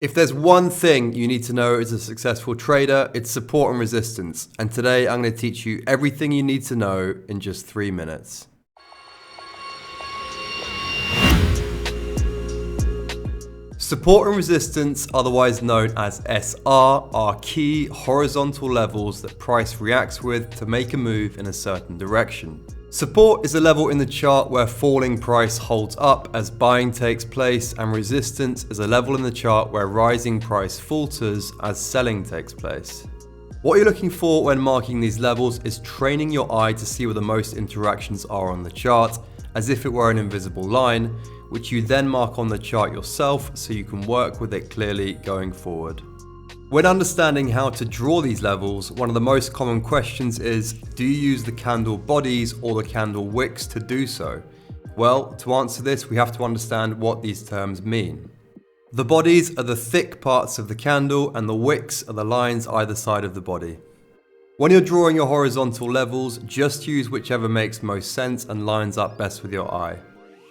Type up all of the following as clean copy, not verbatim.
If there's one thing you need to know as a successful trader, it's support and resistance. And today I'm going to teach you everything you need to know in just 3 minutes. Support and resistance, otherwise known as SR, are key horizontal levels that price reacts with to make a move in a certain direction. Support is a level in the chart where falling price holds up as buying takes place, and resistance is a level in the chart where rising price falters as selling takes place. What you're looking for when marking these levels is training your eye to see where the most interactions are on the chart, as if it were an invisible line, which you then mark on the chart yourself so you can work with it clearly going forward. When understanding how to draw these levels, one of the most common questions is, do you use the candle bodies or the candle wicks to do so? Well, to answer this, we have to understand what these terms mean. The bodies are the thick parts of the candle and the wicks are the lines either side of the body. When you're drawing your horizontal levels, just use whichever makes most sense and lines up best with your eye.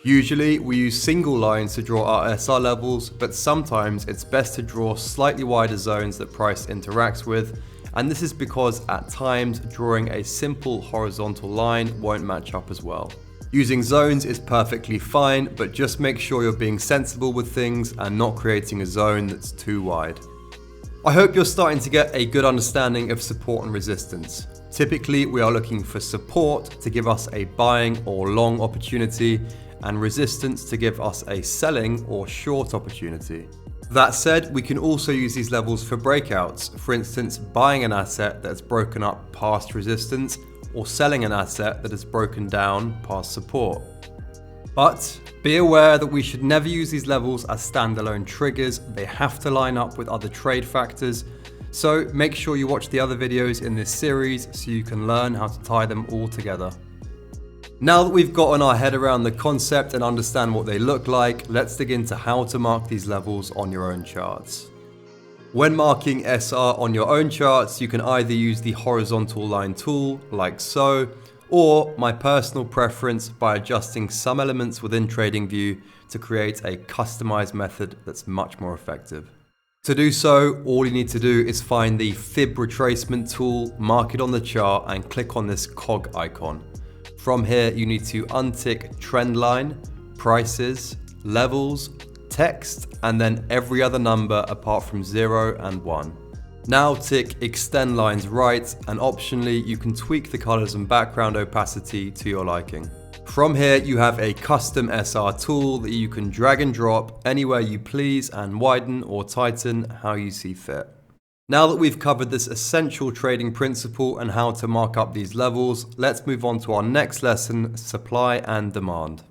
Usually, we use single lines to draw our SR levels, but sometimes it's best to draw slightly wider zones that price interacts with, and this is because at times drawing a simple horizontal line won't match up as well. Using zones is perfectly fine, but just make sure you're being sensible with things and not creating a zone that's too wide. I hope you're starting to get a good understanding of support and resistance. Typically, we are looking for support to give us a buying or long opportunity, and resistance to give us a selling or short opportunity. That said, we can also use these levels for breakouts, for instance buying an asset that's broken up past resistance or selling an asset that has broken down past support. But be aware that we should never use these levels as standalone triggers. They have to line up with other trade factors, so make sure you watch the other videos in this series so you can learn how to tie them all together. Now that we've gotten our head around the concept and understand what they look like, let's dig into how to mark these levels on your own charts. When marking SR on your own charts, you can either use the horizontal line tool, like so, or my personal preference by adjusting some elements within Tradingview to create a customized method that's much more effective. To do so, all you need to do is find the fib retracement tool, mark it on the chart, and click on this cog icon. From here, you need to untick trend line, prices, levels, text, and then every other number apart from 0 and 1. Now tick extend lines right, and optionally you can tweak the colors and background opacity to your liking. From here, you have a custom SR tool that you can drag and drop anywhere you please and widen or tighten how you see fit. Now that we've covered this essential trading principle and how to mark up these levels, let's move on to our next lesson, supply and demand.